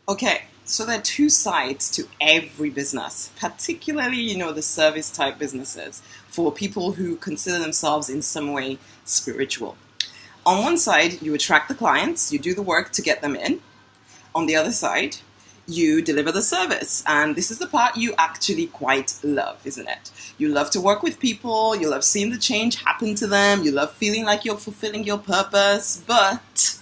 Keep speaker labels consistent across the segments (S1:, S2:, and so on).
S1: Okay, so there are two sides to every business, particularly, the service type businesses for people who consider themselves in some way spiritual. On one side, you attract the clients, you do the work to get them in. On the other side, you deliver the service. And this is the part you actually quite love, isn't it? You love to work with people, you love seeing the change happen to them, you love feeling like you're fulfilling your purpose, but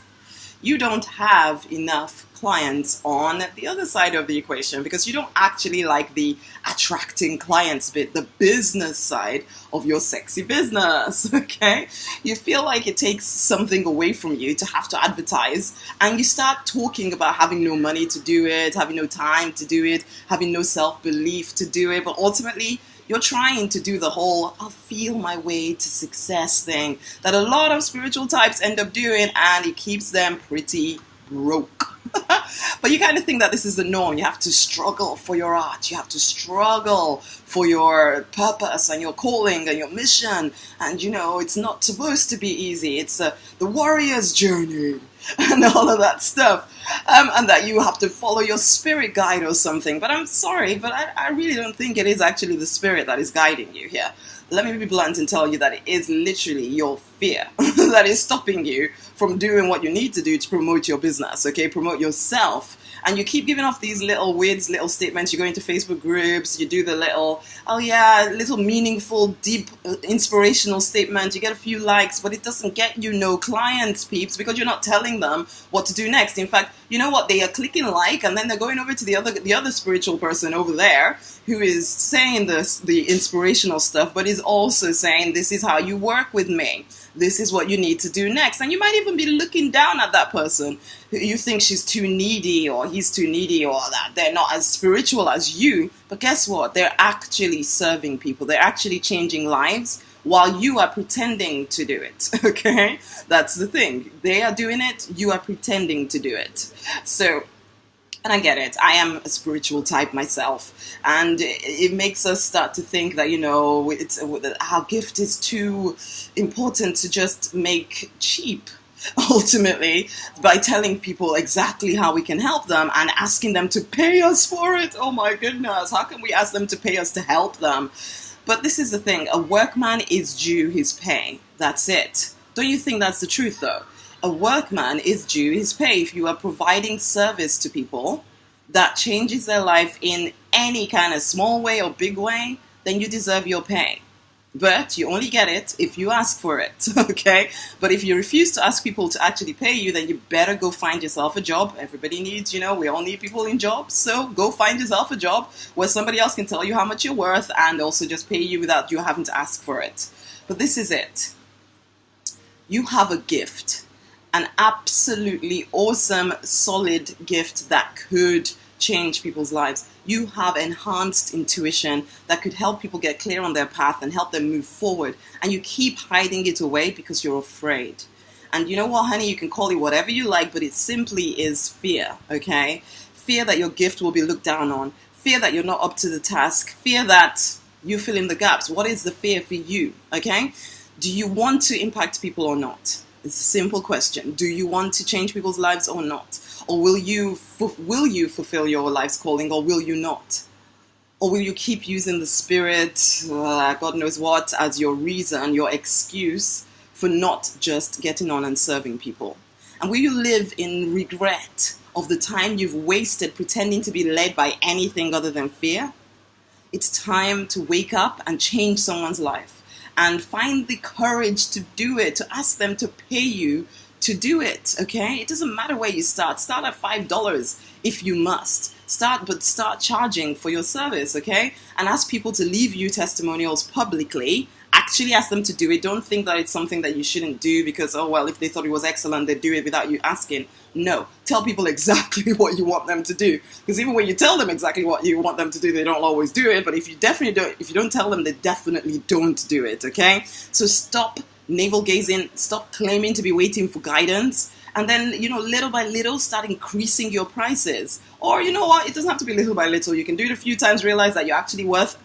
S1: you don't have enough clients on the other side of the equation because you don't actually like the attracting clients bit, the business side of your sexy business, okay? You feel like it takes something away from you to have to advertise, and you start talking about having no money to do it, having no time to do it, having no self-belief to do it, but ultimately you're trying to do the whole I'll feel my way to success thing that a lot of spiritual types end up doing, and it keeps them pretty broke. But you kind of think that this is the norm. You have to struggle for your art. You have to struggle for your purpose and your calling and your mission. And, it's not supposed to be easy. It's the warrior's journey and all of that stuff. And that you have to follow your spirit guide or something. But I'm sorry, but I really don't think it is actually the spirit that is guiding you here. Let me be blunt and tell you that it is literally your fear that is stopping you from doing what you need to do to promote your business, okay? Promote yourself. And you keep giving off these little weird little statements. You go into Facebook groups, you do the little meaningful, deep, inspirational statement. You get a few likes, but it doesn't get you no clients, peeps, because you're not telling them what to do next. In fact, you know what? They are clicking like, and then they're going over to the other spiritual person over there who is saying the inspirational stuff, but is also saying, this is how you work with me. This is what you need to do next. And you might even be looking down at that person who you think she's too needy or he's too needy or that they're not as spiritual as you. But guess what? They're actually serving people. They're actually changing lives while you are pretending to do it. Okay? That's the thing. They are doing it. You are pretending to do it. And I get it. I am a spiritual type myself. And it makes us start to think that, our gift is too important to just make cheap, ultimately, by telling people exactly how we can help them and asking them to pay us for it. Oh my goodness. How can we ask them to pay us to help them? But this is the thing. A workman is due his pay. That's it. Don't you think that's the truth, though? A workman is due his pay. If you are providing service to people that changes their life in any kind of small way or big way, then you deserve your pay. But you only get it if you ask for it, okay? But if you refuse to ask people to actually pay you, then you better go find yourself a job. Everybody needs, we all need people in jobs. So go find yourself a job where somebody else can tell you how much you're worth and also just pay you without you having to ask for it. But this is it. You have a gift. An absolutely awesome, solid gift that could change people's lives. You have enhanced intuition that could help people get clear on their path and help them move forward. And you keep hiding it away because you're afraid. And you know what, honey? You can call it whatever you like, but it simply is fear, okay? Fear that your gift will be looked down on. Fear that you're not up to the task. Fear that you fill in the gaps. What is the fear for you, okay? Do you want to impact people or not? It's a simple question. Do you want to change people's lives or not? Or will you fulfill your life's calling, or will you not? Or will you keep using the spirit, God knows what, as your reason, your excuse for not just getting on and serving people? And will you live in regret of the time you've wasted pretending to be led by anything other than fear? It's time to wake up and change someone's life. And find the courage to do it, to ask them to pay you to do it, okay? It doesn't matter where you start. Start at $5 if you must. Start charging for your service, okay? And ask people to leave you testimonials publicly. Actually ask them to do it. Don't think that it's something that you shouldn't do because, if they thought it was excellent, they'd do it without you asking. No. Tell people exactly what you want them to do. Because even when you tell them exactly what you want them to do, they don't always do it. But if you don't tell them, they definitely don't do it, okay? So stop navel gazing. Stop claiming to be waiting for guidance. And then, little by little, start increasing your prices. Or, you know what? It doesn't have to be little by little. You can do it a few times, realize that you're actually worth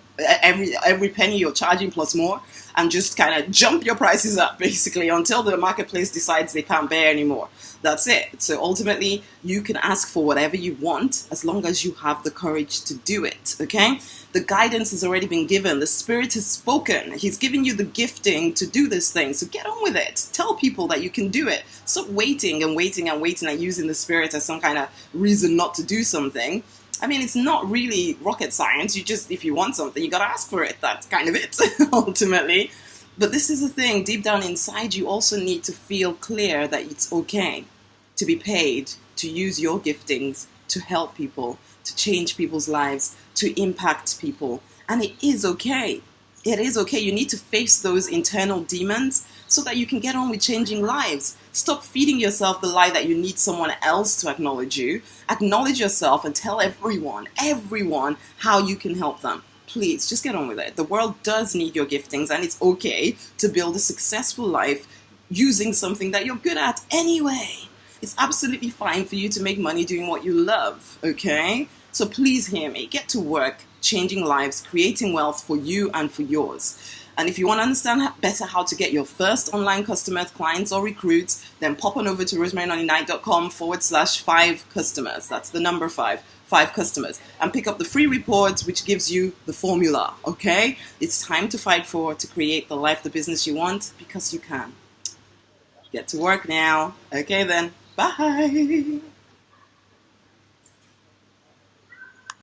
S1: every penny you're charging plus more, and just kind of jump your prices up basically until the marketplace decides they can't bear anymore. That's it. So ultimately, you can ask for whatever you want as long as you have the courage to do it, okay? The guidance has already been given. The Spirit has spoken. He's given you the gifting to do this thing. So get on with it. Tell people that you can do it. Stop waiting and waiting and waiting and using the Spirit as some kind of reason not to do something. I mean, it's not really rocket science. You just, if you want something, you got to ask for it. That's kind of it, ultimately. But this is the thing. Deep down inside, you also need to feel clear that it's okay to be paid, to use your giftings, to help people, to change people's lives, to impact people. And it is okay. It is okay. You need to face those internal demons so that you can get on with changing lives. Stop feeding yourself the lie that you need someone else to acknowledge you. Acknowledge yourself and tell everyone how you can help them. Please, just get on with it. The world does need your giftings, and it's okay to build a successful life using something that you're good at anyway. It's absolutely fine for you to make money doing what you love, okay? So please hear me. Get to work changing lives, creating wealth for you and for yours. And if you want to understand better how to get your first online customers, clients, or recruits, then pop on over to rosemarynonny.com/5 customers. That's the number 5 customers. And pick up the free report, which gives you the formula, okay? It's time to fight to create the life, the business you want, because you can. Get to work now. Okay then. Bye.